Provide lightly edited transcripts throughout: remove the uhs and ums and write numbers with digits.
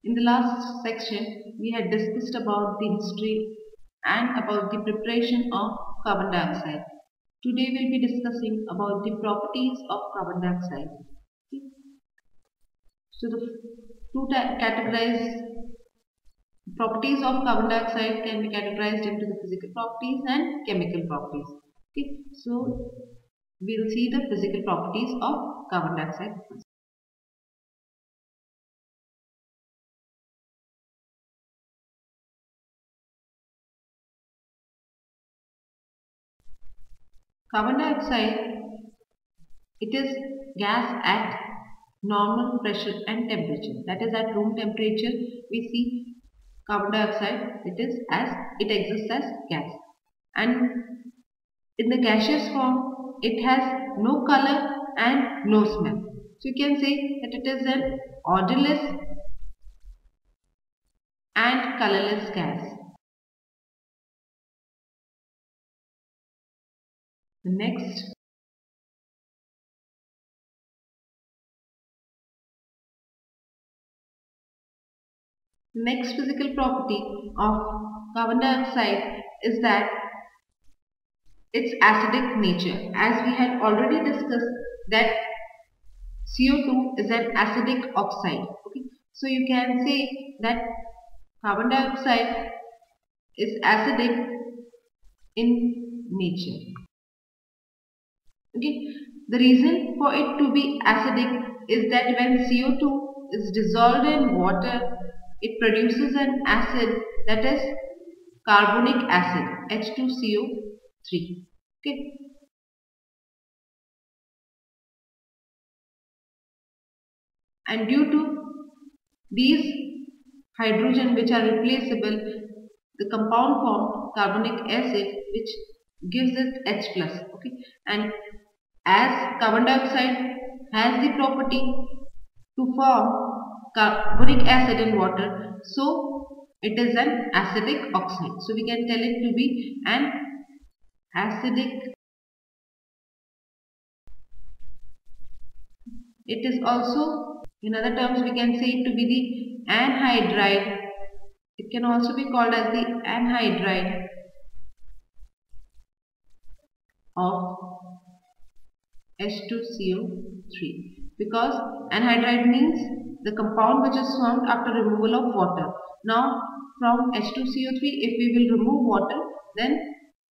In the last section, we had discussed about the history and about the preparation of carbon dioxide. Today we'll be discussing about the properties of carbon dioxide. Okay. So the two categorized properties of carbon dioxide can be categorized into the physical properties and chemical properties. Okay. So we'll see the physical properties of carbon dioxide first. Carbon dioxide, it is gas at normal pressure and temperature. That is at room temperature we see carbon dioxide, it exists as gas. And in the gaseous form, it has no color and no smell. So you can say that it is an odorless and colorless gas. The next physical property of carbon dioxide is that its acidic nature. As we had already discussed that CO2 is an acidic oxide. Okay. So you can say that carbon dioxide is acidic in nature. Okay. The reason for it to be acidic is that when CO2 is dissolved in water, it produces an acid, that is carbonic acid, H2CO3. Okay. And due to these hydrogen which are replaceable, the compound formed carbonic acid which gives it H plus. Okay. And as carbon dioxide has the property to form carbonic acid in water, so it is an acidic oxide. So we can tell it to be an acidic. It is also, in other terms, we can say it to be the anhydride. It can also be called as the anhydride of H2CO3, because anhydride means the compound which is formed after removal of water. Now from H2CO3, if we will remove water, then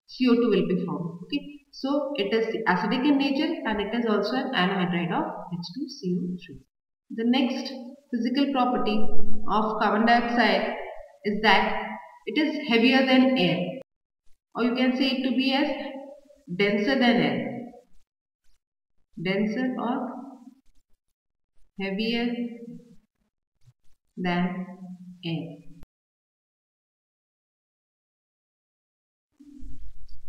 CO2 will be formed. Okay. So it is acidic in nature and it is also an anhydride of H2CO3. The next physical property of carbon dioxide is that it is heavier than air, or you can say it to be as denser than air, denser or heavier than air.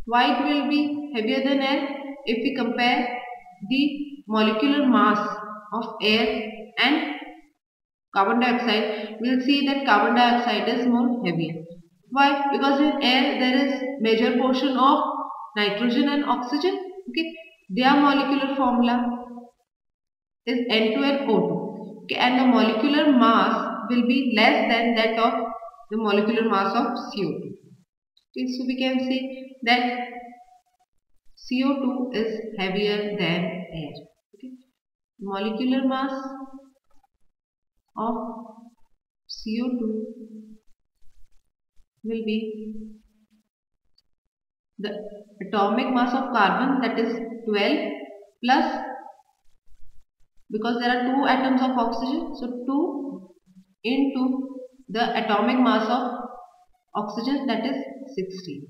Why it will be heavier than air? If we compare the molecular mass of air and carbon dioxide, we will see that carbon dioxide is more heavier. Why? Because in air there is major portion of nitrogen and oxygen. Okay, their molecular formula is N2NO2. Okay, and the molecular mass will be less than that of the molecular mass of CO2. Okay, so we can say that CO2 is heavier than air. Okay, molecular mass of CO2 will be the atomic mass of carbon, that is 12, plus, because there are two atoms of oxygen, so 2 into the atomic mass of oxygen, that is 16.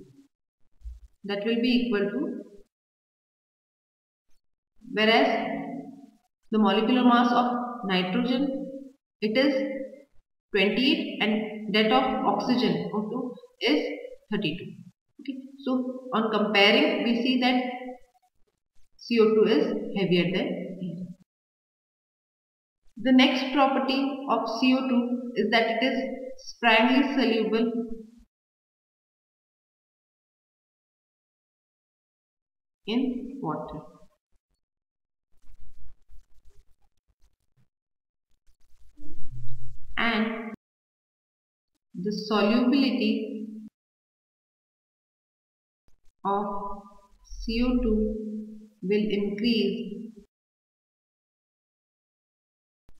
That will be equal to, whereas the molecular mass of nitrogen, it is 28 and that of oxygen O2 is 32. Okay. So on comparing, we see that CO2 is heavier than air. The next property of CO2 is that it is sparingly soluble in water. And the solubility of CO2 will increase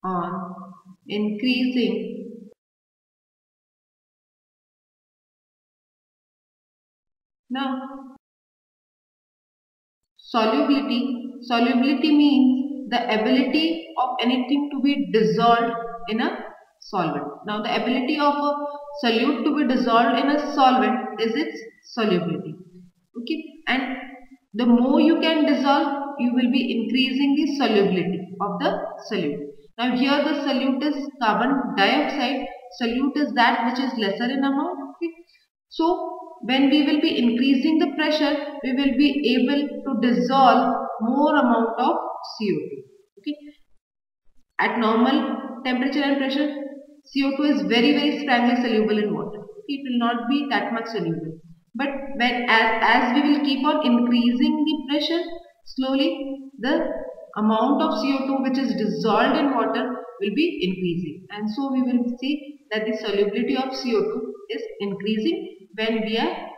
on increasing. Now, solubility means the ability of anything to be dissolved in a solvent. Now, the ability of a solute to be dissolved in a solvent is its solubility. Okay, and the more you can dissolve, you will be increasing the solubility of the solute. Now, here the solute is carbon dioxide. Solute is that which is lesser in amount. Okay, so when we will be increasing the pressure, we will be able to dissolve more amount of CO2. Okay. At normal temperature and pressure, CO2 is very strongly soluble in water. It will not be that much soluble. But as we will keep on increasing the pressure, slowly the amount of CO2 which is dissolved in water will be increasing. And so we will see that the solubility of CO2 is increasing when we are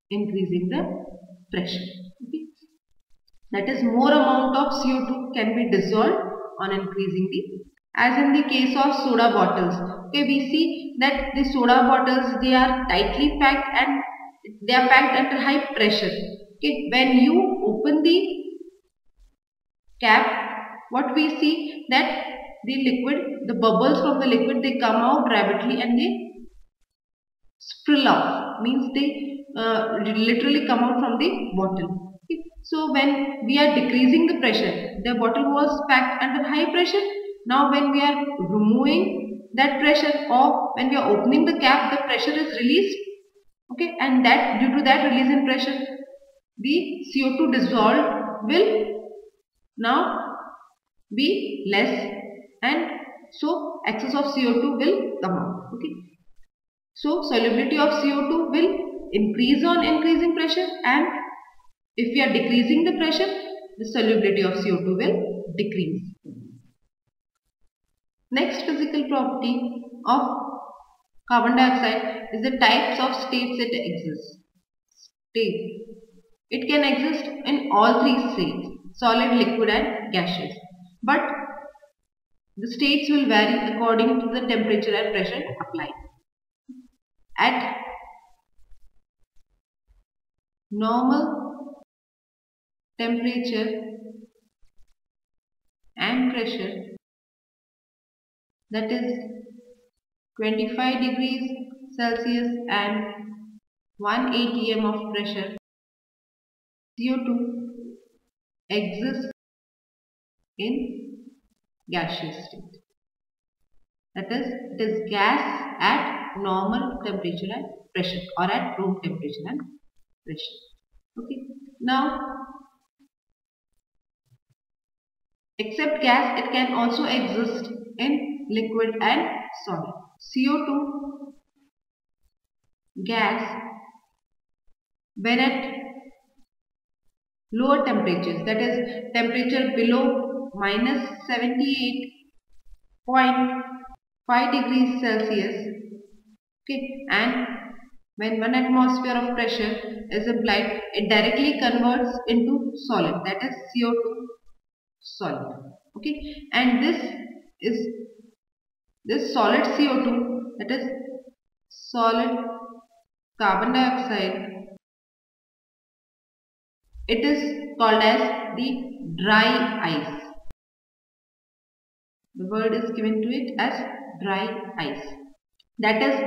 increasing the pressure. Okay. That is, more amount of CO2 can be dissolved on increasing the, as in the case of soda bottles. Okay, we see that the soda bottles, they are tightly packed and they are packed under high pressure. Okay, when you open the cap, what we see that the liquid, the bubbles from the liquid, they come out rapidly and they spill off, means they literally come out from the bottle. Okay. So when we are decreasing the pressure, the bottle was packed under high pressure. Now when we are removing that pressure, or when we are opening the cap, the pressure is released. Okay, and that due to that release in pressure, the CO2 dissolved will now be less, and so excess of CO2 will come out. Okay. So solubility of CO2 will increase on increasing pressure, and if we are decreasing the pressure, the solubility of CO2 will decrease. Next physical property of carbon dioxide is the types of states it exists. State. It can exist in all three states, solid, liquid and gaseous. But the states will vary according to the temperature and pressure applied. At normal temperature and pressure, that is 25 degrees Celsius and 1 atm of pressure, CO2 exists in gaseous state. That is, it is gas at normal temperature and pressure, or at room temperature and pressure. Okay. Now, except gas, it can also exist in liquid and solid. CO2 gas, when at lower temperatures, that is temperature below minus 78.5 degrees Celsius, okay, and when 1 atmosphere of pressure is applied, it directly converts into solid, that is CO2 solid. Okay, and this solid CO2, that is solid carbon dioxide, it is called as the dry ice. The word is given to it as dry ice. That is,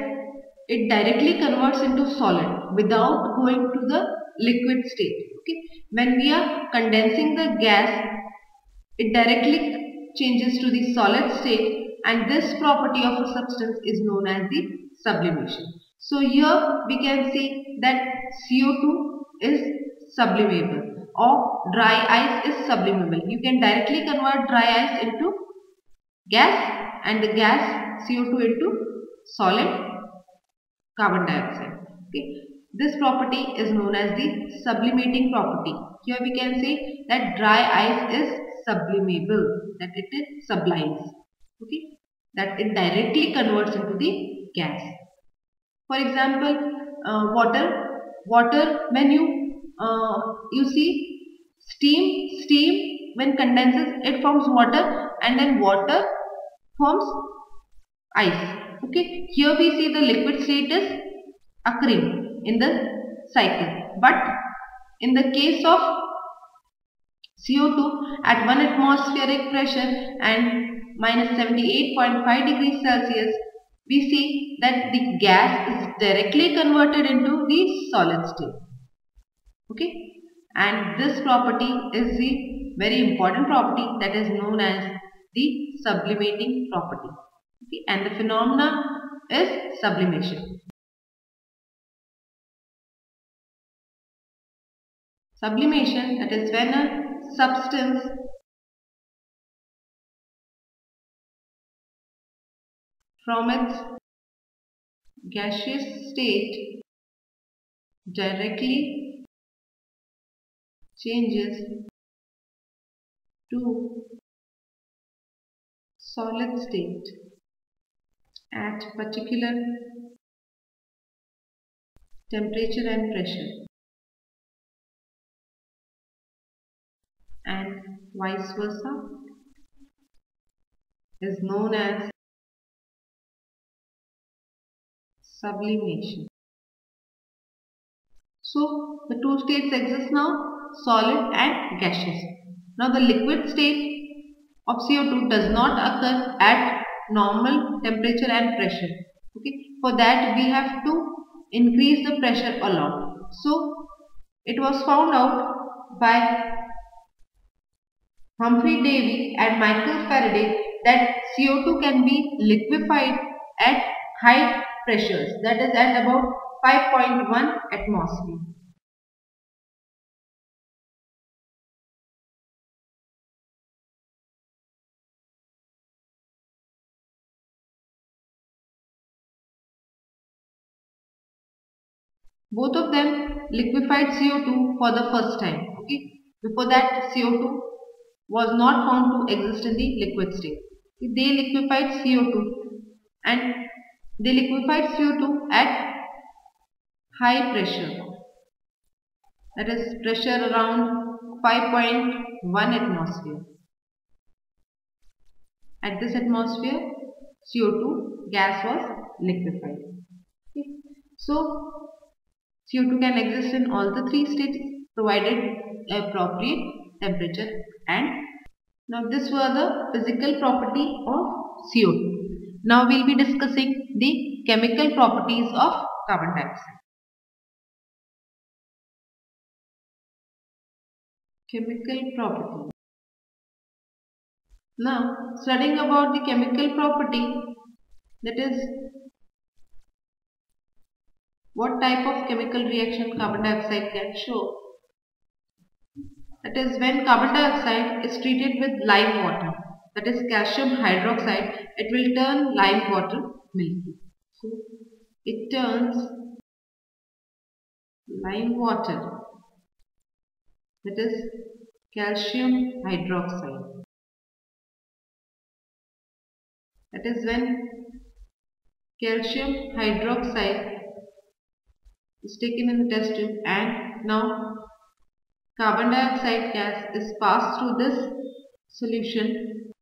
it directly converts into solid without going to the liquid state. Okay, when we are condensing the gas, it directly changes to the solid state, and this property of a substance is known as the sublimation. So here we can see that CO2 is sublimable, or dry ice is sublimable. You can directly convert dry ice into gas, and the gas CO2 into solid carbon dioxide. Okay. This property is known as the sublimating property. Here we can say that dry ice is sublimable, that it is sublimes. Okay, that it directly converts into the gas. For example, water when you see steam when condenses it forms water, and then water forms ice. Okay, here we see the liquid state is occurring in the cycle, but in the case of CO2 at 1 atmospheric pressure and minus 78.5 degrees Celsius, we see that the gas is directly converted into the solid state. Okay, and this property is the very important property that is known as the sublimating property. Okay, and the phenomena is sublimation. Sublimation, that is when a substance from its gaseous state directly changes to solid state at particular temperature and pressure, and vice versa, is known as sublimation. So the two states exist now, solid and gaseous. Now the liquid state of CO2 does not occur at normal temperature and pressure. Okay, for that we have to increase the pressure a lot. So it was found out by Humphrey Davy and Michael Faraday that CO2 can be liquefied at high pressures, that is at about 5.1 atmosphere. Both of them liquefied CO2 for the first time. Okay, before that CO2 was not found to exist in the liquid state. They liquefied CO2 and they liquefied CO2 at high pressure, that is pressure around 5.1 atmosphere. At this atmosphere, CO2 gas was liquefied. Okay. So CO2 can exist in all the three states provided appropriate temperature. And now this were the physical property of CO2. Now we will be discussing the chemical properties of carbon dioxide. Chemical property. Now studying about the chemical property, that is what type of chemical reaction carbon dioxide can show. That is when carbon dioxide is treated with lime water, that is calcium hydroxide, it will turn lime water milky. So it turns lime water, that is calcium hydroxide. That is when calcium hydroxide is taken in the test tube and now carbon dioxide gas is passed through this solution.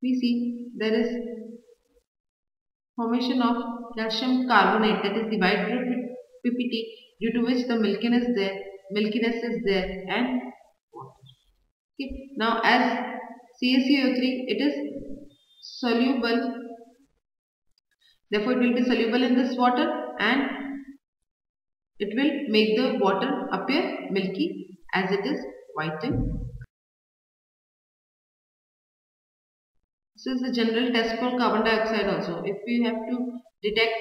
We see there is formation of calcium carbonate, that is the white PPT, due to which the milkiness is there and water. Okay. Now as CaCO3 it is soluble, therefore it will be soluble in this water and it will make the water appear milky as it is white in color. This is the general test for carbon dioxide also. If we have to detect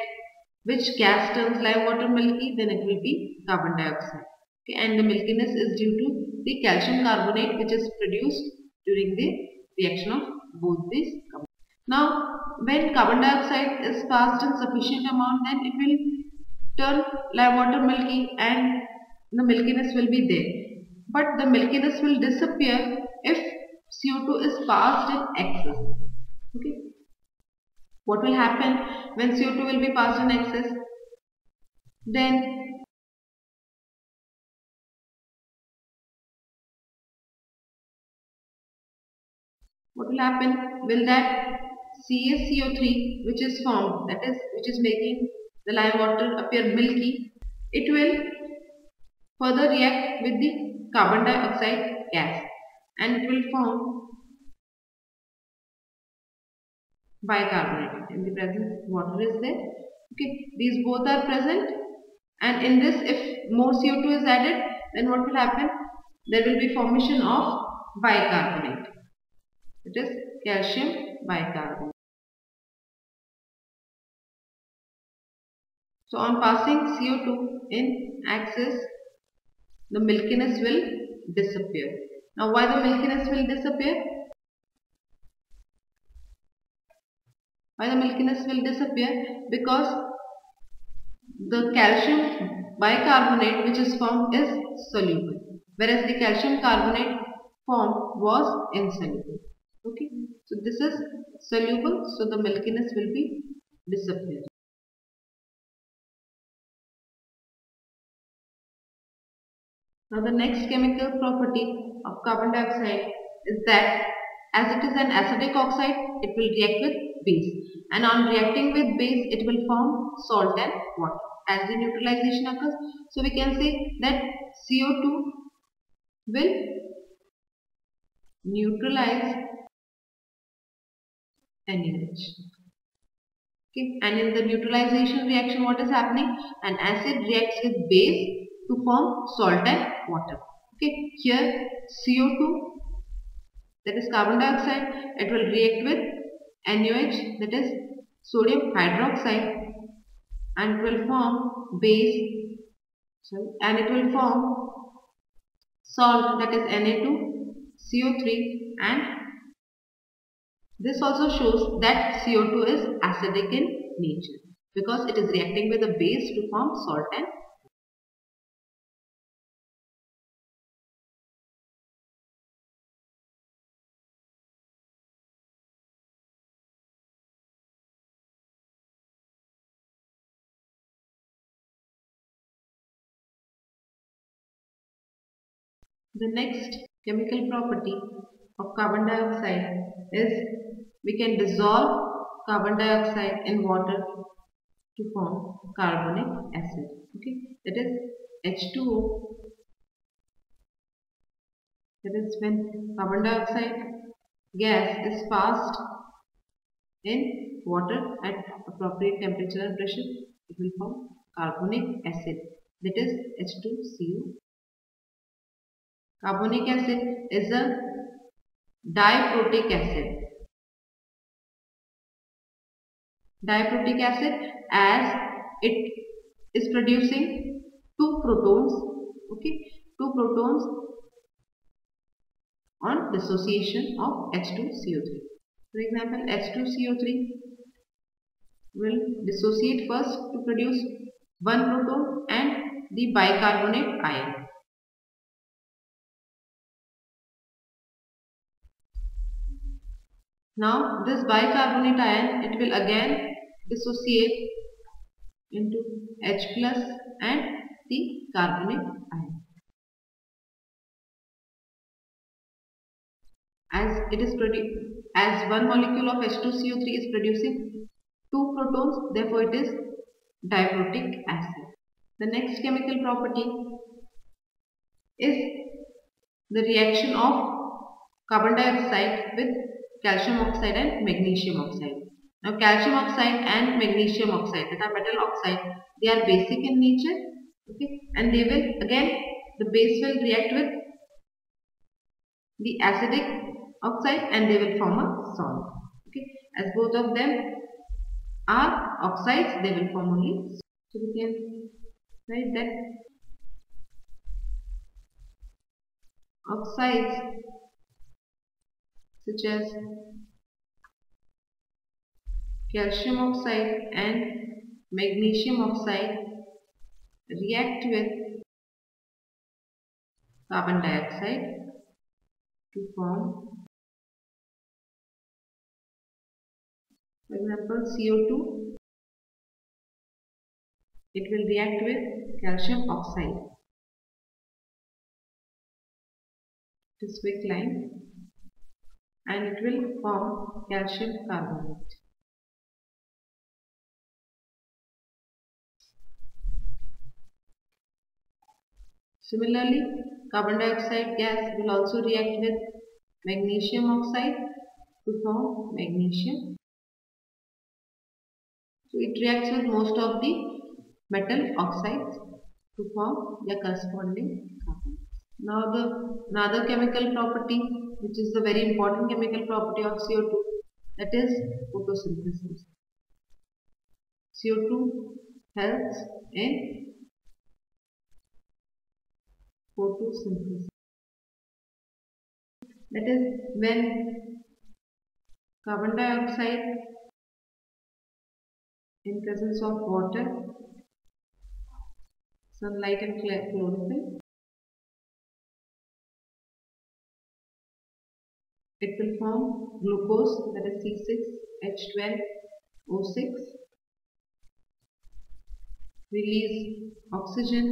which gas turns lime water milky, then it will be carbon dioxide. Okay, and the milkiness is due to the calcium carbonate which is produced during the reaction of both these compounds. Now, when carbon dioxide is passed in sufficient amount, then it will turn lime water milky and the milkiness will be there. But the milkiness will disappear if CO2 is passed in excess. Okay. What will happen when CO2 will be passed in excess? Then what will happen? Will that CaCO3 which is formed, that is which is making the lime water appear milky, it will further react with the carbon dioxide gas and it will form bicarbonate. In the presence water is there. Okay, these both are present, and in this if more CO2 is added, then what will happen? There will be formation of bicarbonate. It is calcium bicarbonate. So on passing CO2 in axis, the milkiness will disappear. Now why the milkiness will disappear? Why the milkiness will disappear? Because the calcium bicarbonate which is formed is soluble, whereas the calcium carbonate formed was insoluble. Okay, so this is soluble, so the milkiness will be disappear. Now the next chemical property of carbon dioxide is that as it is an acidic oxide, it will react with base, and on reacting with base it will form salt and water as the neutralization occurs. So we can say that CO2 will neutralize NaOH. Okay, and in the neutralization reaction what is happening? An acid reacts with base to form salt and water. Okay, here CO2, that is carbon dioxide, it will react with NaOH, that is sodium hydroxide, and it will form base, and it will form salt, that is Na2CO3, and this also shows that CO2 is acidic in nature because it is reacting with a base to form salt and the next chemical property of carbon dioxide is we can dissolve carbon dioxide in water to form carbonic acid. Okay, that is H2O. That is when carbon dioxide gas is passed in water at appropriate temperature and pressure, it will form carbonic acid. That is H2CO. Carbonic acid is a diprotic acid. Diprotic acid as it is producing two protons. Okay, two protons on dissociation of H2CO3. For example, H2CO3 will dissociate first to produce one proton and the bicarbonate ion. Now this bicarbonate ion, it will again dissociate into H plus and the carbonate ion. As it is as one molecule of H2CO3 is producing two protons, therefore it is diprotic acid. The next chemical property is the reaction of carbon dioxide with calcium oxide and magnesium oxide. Now calcium oxide and magnesium oxide, that are metal oxide, they are basic in nature, okay, and they will again, the base will react with the acidic oxide and they will form a salt. Okay, as both of them are oxides, they will form only. So we can write that oxides such as calcium oxide and magnesium oxide react with carbon dioxide to form For example, CO2, it will react with calcium oxide. This weak line, and it will form calcium carbonate. Similarly, carbon dioxide gas will also react with magnesium oxide to form magnesium. So it reacts with most of the metal oxides to form their corresponding carbon. Now another chemical property, which is the very important chemical property of CO2, that is photosynthesis. CO2 helps in photosynthesis. That is when carbon dioxide in presence of water, sunlight and chlorophyll, it will form glucose, that is C6H12O6, release oxygen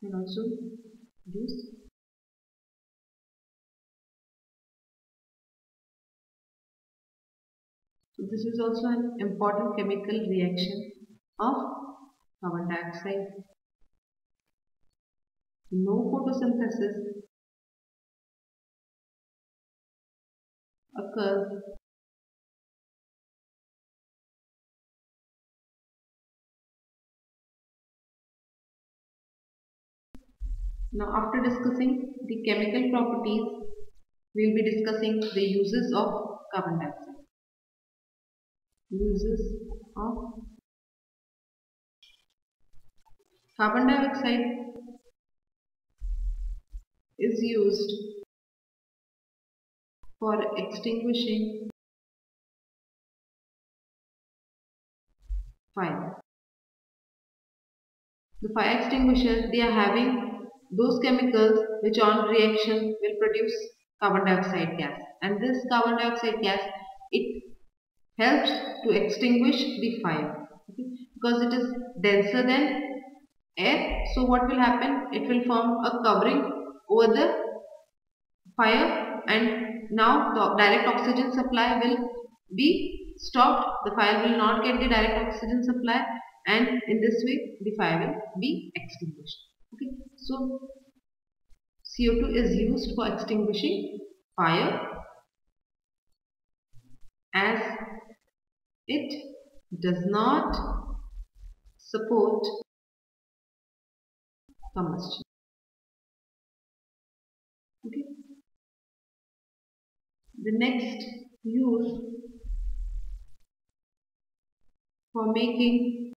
and also produce. So this is also an important chemical reaction of carbon dioxide. No photosynthesis occurs now. After discussing the chemical properties, we will be discussing the uses of carbon dioxide. Uses of carbon dioxide is used for extinguishing fire. The fire extinguishers, they are having those chemicals which on reaction will produce carbon dioxide gas, and this carbon dioxide gas, it helps to extinguish the fire, okay? Because it is denser than air. So what will happen, it will form a covering over the fire, and now the direct oxygen supply will be stopped. The fire will not get the direct oxygen supply, and in this way the fire will be extinguished. Okay, so CO2 is used for extinguishing fire, as it does not support combustion. Okay. The next use for making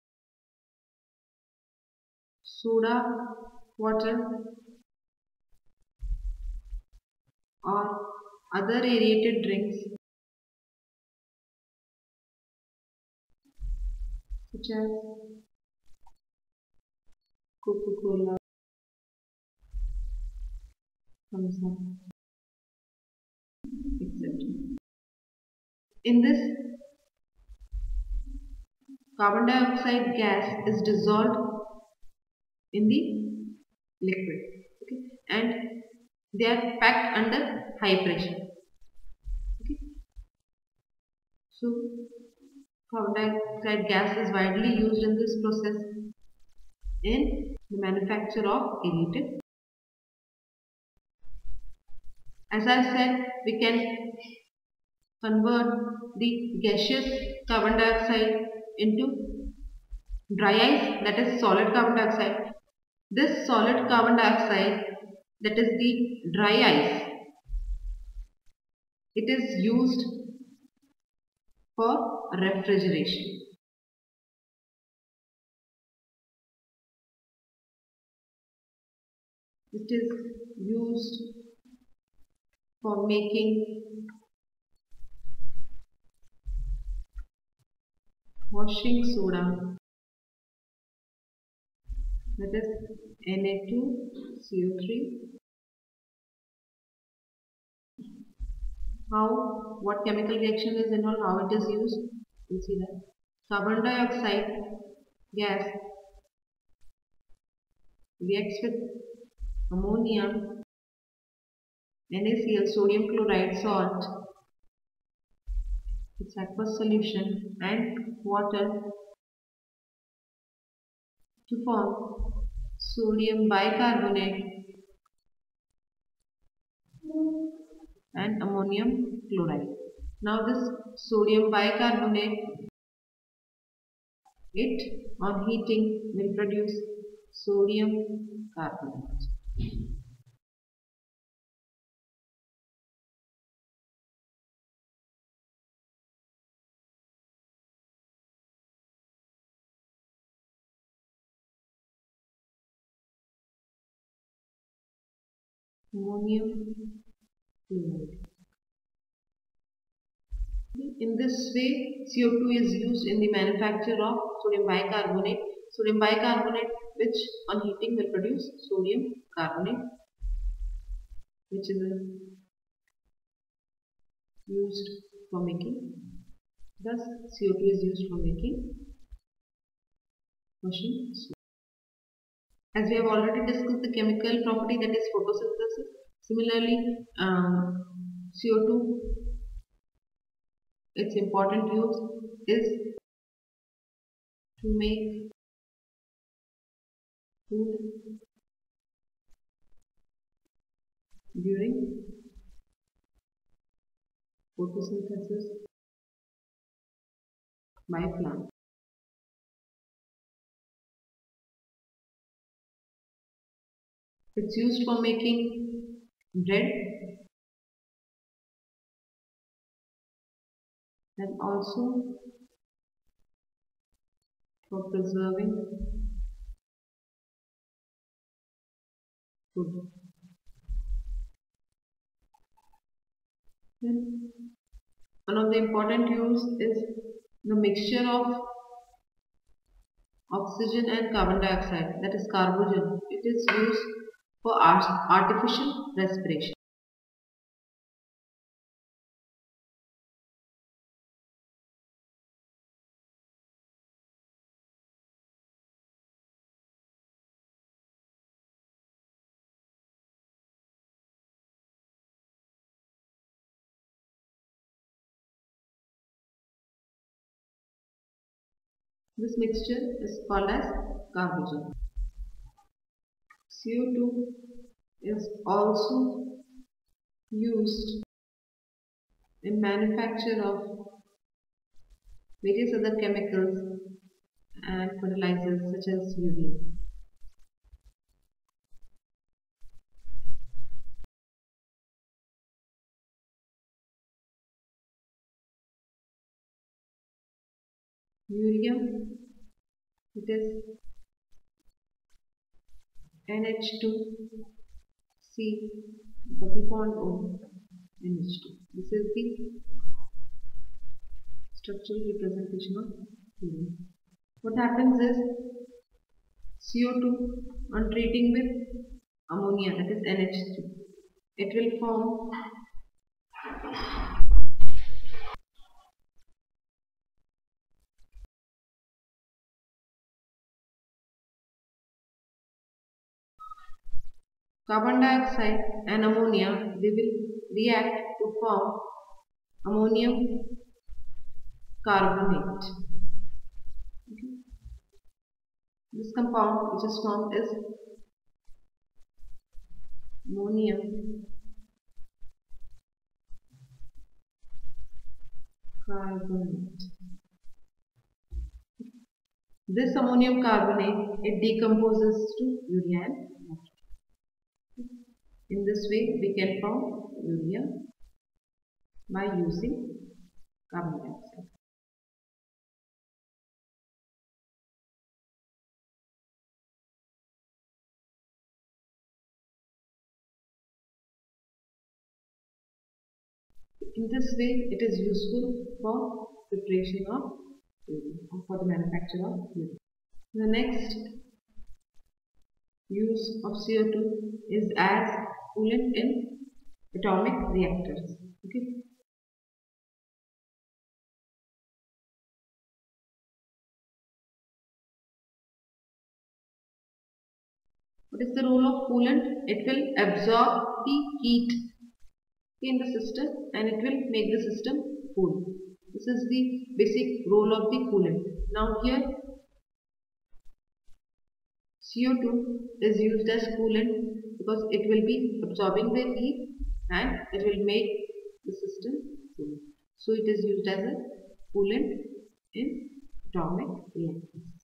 soda water or other aerated drinks such as Coca-Cola, Thumbs Up, etc. In this, carbon dioxide gas is dissolved in the liquid, okay, and they are packed under high pressure. Okay. So carbon dioxide gas is widely used in this process in the manufacture of aerated. As I said, we can convert the gaseous carbon dioxide into dry ice, that is solid carbon dioxide. This solid carbon dioxide, that is the dry ice, it is used for refrigeration. It is used for making washing soda, that is Na2CO3, what chemical reaction is involved, how it is used. We'll see that. Carbon dioxide gas reacts with ammonia, NaCl, sodium chloride, salt, its aqueous solution, and water to form sodium bicarbonate and ammonium chloride. Now this sodium bicarbonate, it on heating will produce sodium carbonate. Ammonium chloride. In this way, CO2 is used in the manufacture of sodium bicarbonate. Sodium bicarbonate, which on heating will produce sodium carbonate, which is used for making. Thus, CO2 is used for making Russian soup. As we have already discussed the chemical property, that is photosynthesis. Similarly, CO2, its important use is to make food during photosynthesis by plants. It's used for making bread and also for preserving food. Then one of the important use is the mixture of oxygen and carbon dioxide, that is carbogen. It is used for artificial respiration. This mixture is called as carbogen. CO2 is also used in manufacture of various other chemicals and fertilizers such as urea. Urea, it is NH2C double bond O NH2. This is the structural representation of urea. What happens is CO2 on treating with ammonia, that is NH3, it will form carbon dioxide and ammonia. They will react to form ammonium carbonate. Okay. This compound which is formed is ammonium carbonate. This ammonium carbonate, it decomposes to urea and water. In this way, we can form urea by using carbon dioxide. In this way, it is useful for preparation of urea or for the manufacture of urea. The next use of CO2 is as coolant in atomic reactors. Okay. What is the role of coolant? It will absorb the heat in the system and it will make the system cool. This is the basic role of the coolant. Now here CO2 is used as coolant because it will be absorbing the heat and it will make the system cool. So it is used as a coolant in atomic reactors.